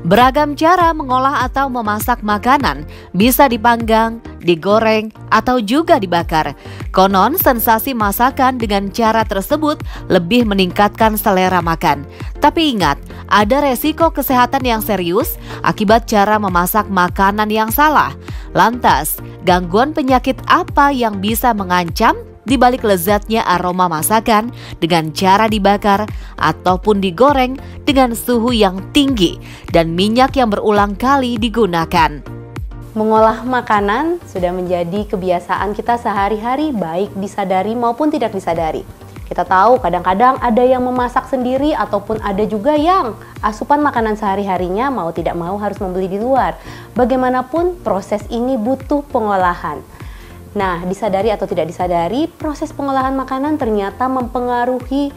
Beragam cara mengolah atau memasak makanan, bisa dipanggang, digoreng, atau juga dibakar. Konon sensasi masakan dengan cara tersebut lebih meningkatkan selera makan. Tapi ingat, ada resiko kesehatan yang serius akibat cara memasak makanan yang salah. Lantas, gangguan penyakit apa yang bisa mengancam di balik lezatnya aroma masakan dengan cara dibakar ataupun digoreng dengan suhu yang tinggi dan minyak yang berulang kali digunakan? Mengolah makanan sudah menjadi kebiasaan kita sehari-hari, baik disadari maupun tidak disadari. Kita tahu kadang-kadang ada yang memasak sendiri ataupun ada juga yang asupan makanan sehari-harinya mau tidak mau harus membeli di luar. Bagaimanapun proses ini butuh pengolahan. Nah, disadari atau tidak disadari, proses pengolahan makanan ternyata mempengaruhi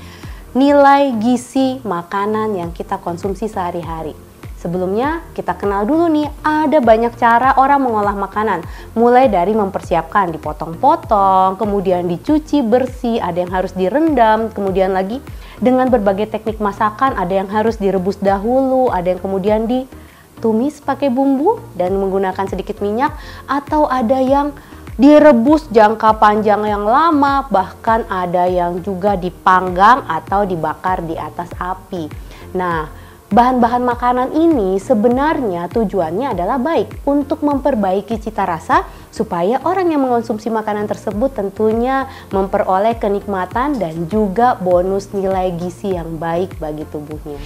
nilai gizi makanan yang kita konsumsi sehari-hari. Sebelumnya, kita kenal dulu nih, ada banyak cara orang mengolah makanan. Mulai dari mempersiapkan, dipotong-potong, kemudian dicuci bersih, ada yang harus direndam, kemudian lagi dengan berbagai teknik masakan, ada yang harus direbus dahulu, ada yang kemudian ditumis pakai bumbu dan menggunakan sedikit minyak, atau ada yang direbus jangka panjang yang lama, bahkan ada yang juga dipanggang atau dibakar di atas api. Nah, bahan-bahan makanan ini sebenarnya tujuannya adalah baik untuk memperbaiki cita rasa supaya orang yang mengonsumsi makanan tersebut tentunya memperoleh kenikmatan dan juga bonus nilai gizi yang baik bagi tubuhnya.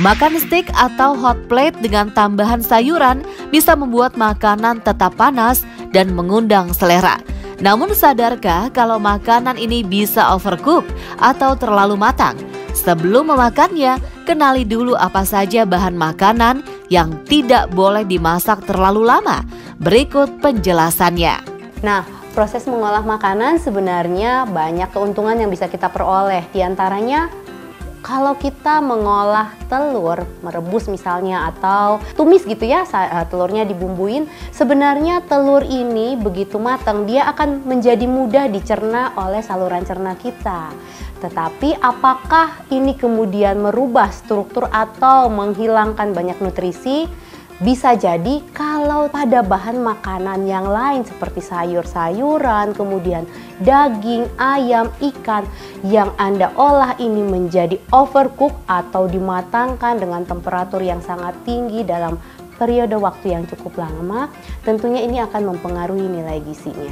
Makan steak atau hot plate dengan tambahan sayuran bisa membuat makanan tetap panas dan mengundang selera. Namun sadarkah kalau makanan ini bisa overcook atau terlalu matang? Sebelum memakannya, kenali dulu apa saja bahan makanan yang tidak boleh dimasak terlalu lama. Berikut penjelasannya. Nah, proses mengolah makanan sebenarnya banyak keuntungan yang bisa kita peroleh. Di antaranya, kalau kita mengolah telur, merebus misalnya atau tumis gitu ya, telurnya dibumbuin, sebenarnya telur ini begitu matang dia akan menjadi mudah dicerna oleh saluran cerna kita. Tetapi apakah ini kemudian merubah struktur atau menghilangkan banyak nutrisi? Bisa jadi kalau pada bahan makanan yang lain seperti sayur-sayuran, kemudian daging, ayam, ikan yang Anda olah ini menjadi overcook atau dimatangkan dengan temperatur yang sangat tinggi dalam periode waktu yang cukup lama, tentunya ini akan mempengaruhi nilai gizinya.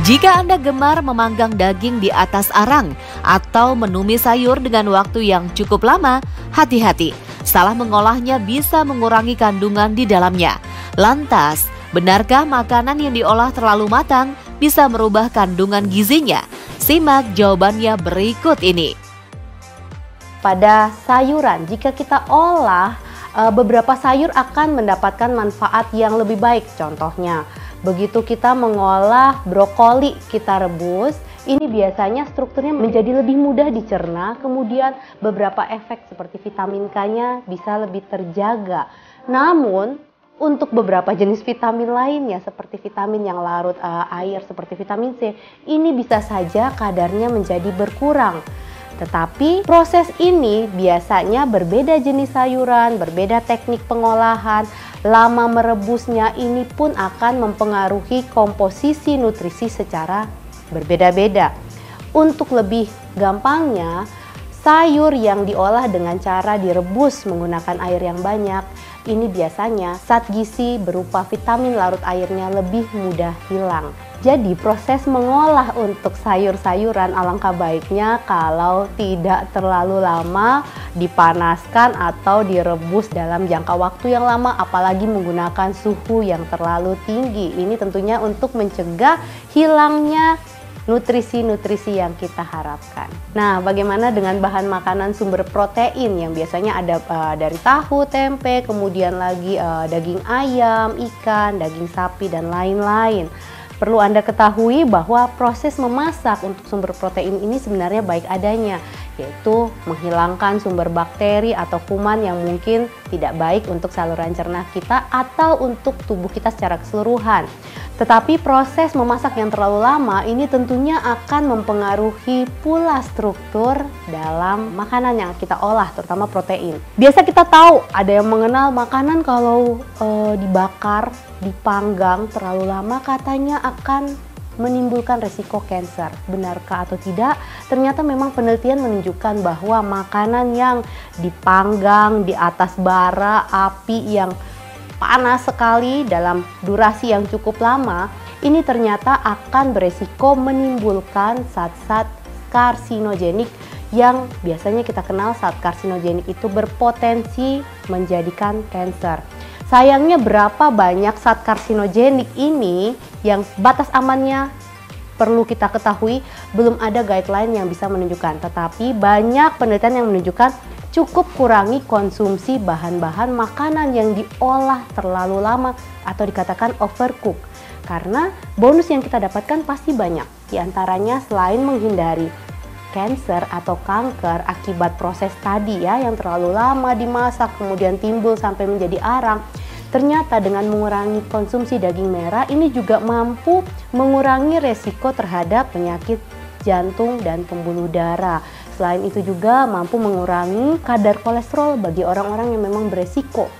Jika Anda gemar memanggang daging di atas arang atau menumis sayur dengan waktu yang cukup lama, hati-hati. Salah mengolahnya bisa mengurangi kandungan di dalamnya. Lantas, benarkah makanan yang diolah terlalu matang bisa merubah kandungan gizinya? Simak jawabannya berikut ini. Pada sayuran, jika kita olah, beberapa sayur akan mendapatkan manfaat yang lebih baik. Contohnya, begitu kita mengolah brokoli, kita rebus, ini biasanya strukturnya menjadi lebih mudah dicerna, kemudian beberapa efek seperti vitamin K-nya bisa lebih terjaga. Namun, untuk beberapa jenis vitamin lainnya seperti vitamin yang larut air seperti vitamin C, ini bisa saja kadarnya menjadi berkurang. Tetapi proses ini biasanya berbeda jenis sayuran, berbeda teknik pengolahan, lama merebusnya ini pun akan mempengaruhi komposisi nutrisi secara berbeda-beda. Untuk lebih gampangnya, sayur yang diolah dengan cara direbus menggunakan air yang banyak, ini biasanya zat gizi berupa vitamin larut airnya lebih mudah hilang. Jadi proses mengolah untuk sayur-sayuran alangkah baiknya kalau tidak terlalu lama dipanaskan atau direbus dalam jangka waktu yang lama, apalagi menggunakan suhu yang terlalu tinggi. Ini tentunya untuk mencegah hilangnya nutrisi-nutrisi yang kita harapkan. Nah, bagaimana dengan bahan makanan sumber protein yang biasanya ada dari tahu, tempe, kemudian lagi daging ayam, ikan, daging sapi, dan lain-lain. Perlu Anda ketahui bahwa proses memasak untuk sumber protein ini sebenarnya baik adanya, yaitu menghilangkan sumber bakteri atau kuman yang mungkin tidak baik untuk saluran cerna kita atau untuk tubuh kita secara keseluruhan. Tetapi proses memasak yang terlalu lama ini tentunya akan mempengaruhi pula struktur dalam makanan yang kita olah, terutama protein. Biasa kita tahu ada yang mengenal makanan kalau dibakar, dipanggang terlalu lama katanya akan menimbulkan resiko kanker. Benarkah atau tidak? Ternyata memang penelitian menunjukkan bahwa makanan yang dipanggang di atas bara api yang panas sekali dalam durasi yang cukup lama, ini ternyata akan beresiko menimbulkan zat-zat karsinogenik yang biasanya kita kenal zat karsinogenik itu berpotensi menjadikan kanker. Sayangnya berapa banyak zat karsinogenik ini yang batas amannya perlu kita ketahui, belum ada guideline yang bisa menunjukkan. Tetapi banyak penelitian yang menunjukkan cukup kurangi konsumsi bahan-bahan makanan yang diolah terlalu lama atau dikatakan overcook. Karena bonus yang kita dapatkan pasti banyak. Di antaranya selain menghindari kanker atau kanker akibat proses tadi ya yang terlalu lama dimasak kemudian timbul sampai menjadi arang. Ternyata dengan mengurangi konsumsi daging merah ini juga mampu mengurangi resiko terhadap penyakit jantung dan pembuluh darah. Selain itu juga mampu mengurangi kadar kolesterol bagi orang-orang yang memang beresiko.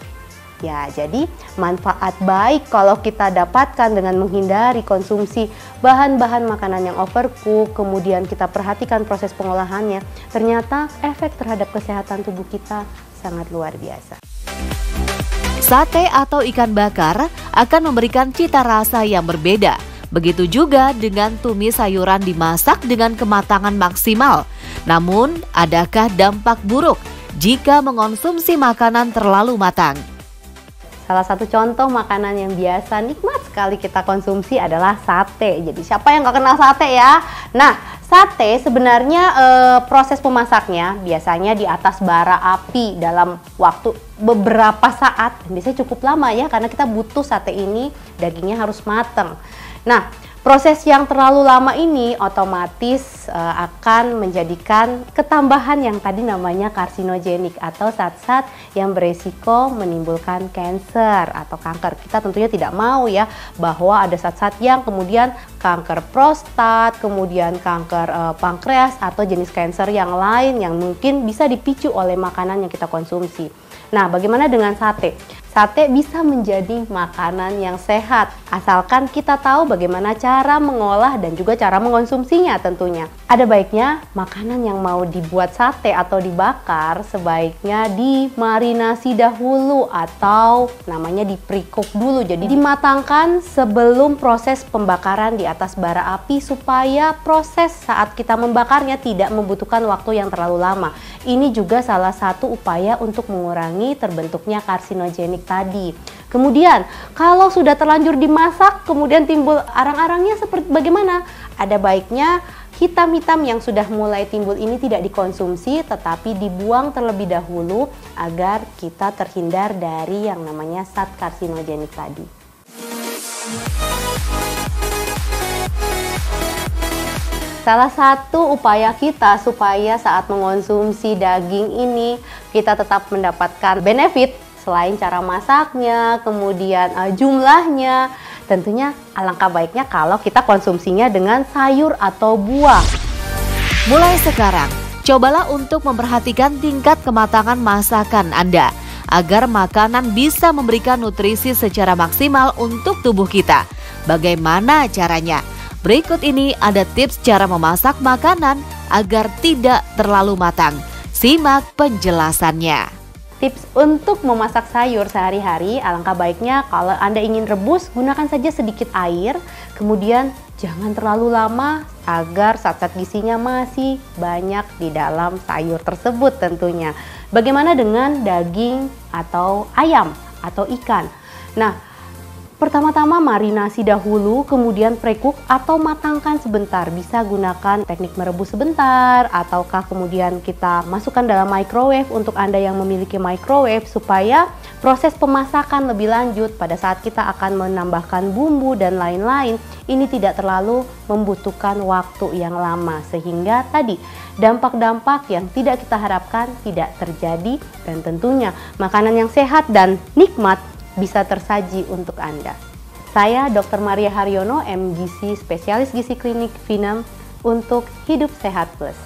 Ya, jadi manfaat baik kalau kita dapatkan dengan menghindari konsumsi bahan-bahan makanan yang overcook, kemudian kita perhatikan proses pengolahannya, ternyata efek terhadap kesehatan tubuh kita sangat luar biasa. Sate atau ikan bakar akan memberikan cita rasa yang berbeda. Begitu juga dengan tumis sayuran dimasak dengan kematangan maksimal. Namun, adakah dampak buruk jika mengonsumsi makanan terlalu matang? Salah satu contoh makanan yang biasa nikmat sekali kita konsumsi adalah sate. Jadi siapa yang gak kenal sate ya? Nah, sate sebenarnya proses memasaknya biasanya di atas bara api dalam waktu beberapa saat. Biasanya cukup lama ya karena kita butuh sate ini dagingnya harus matang. Nah, proses yang terlalu lama ini otomatis akan menjadikan ketambahan yang tadi namanya karsinogenik atau zat-zat yang beresiko menimbulkan kanker atau kanker. Kita tentunya tidak mau ya bahwa ada zat-zat yang kemudian kanker prostat, kemudian kanker pankreas atau jenis kanker yang lain yang mungkin bisa dipicu oleh makanan yang kita konsumsi. Nah, bagaimana dengan sate? Sate bisa menjadi makanan yang sehat, asalkan kita tahu bagaimana cara mengolah dan juga cara mengonsumsinya tentunya. Ada baiknya makanan yang mau dibuat sate atau dibakar sebaiknya dimarinasi dahulu atau namanya di pre-cook dulu. Jadi dimatangkan sebelum proses pembakaran di atas bara api supaya proses saat kita membakarnya tidak membutuhkan waktu yang terlalu lama. Ini juga salah satu upaya untuk mengurangi terbentuknya karsinogenik tadi. Kemudian kalau sudah terlanjur dimasak kemudian timbul arang-arangnya seperti bagaimana? Ada baiknya hitam-hitam yang sudah mulai timbul ini tidak dikonsumsi tetapi dibuang terlebih dahulu agar kita terhindar dari yang namanya zat karsinogenik tadi. Salah satu upaya kita supaya saat mengonsumsi daging ini kita tetap mendapatkan benefit selain cara masaknya, kemudian jumlahnya, tentunya alangkah baiknya kalau kita konsumsinya dengan sayur atau buah. Mulai sekarang, cobalah untuk memperhatikan tingkat kematangan masakan Anda agar makanan bisa memberikan nutrisi secara maksimal untuk tubuh kita. Bagaimana caranya? Berikut ini ada tips cara memasak makanan agar tidak terlalu matang. Simak penjelasannya. Tips untuk memasak sayur sehari-hari, alangkah baiknya kalau Anda ingin rebus, gunakan saja sedikit air, kemudian jangan terlalu lama agar zat-zat gizinya masih banyak di dalam sayur tersebut tentunya. Bagaimana dengan daging atau ayam atau ikan? Nah, pertama-tama marinasi dahulu, kemudian pre-cook atau matangkan sebentar. Bisa gunakan teknik merebus sebentar, ataukah kemudian kita masukkan dalam microwave untuk Anda yang memiliki microwave supaya proses pemasakan lebih lanjut pada saat kita akan menambahkan bumbu dan lain-lain. Ini tidak terlalu membutuhkan waktu yang lama sehingga tadi dampak-dampak yang tidak kita harapkan tidak terjadi dan tentunya makanan yang sehat dan nikmat bisa tersaji untuk Anda. Saya Dr. Maria Haryono, MGC, Spesialis Gizi Klinik Vinem untuk Hidup Sehat Plus.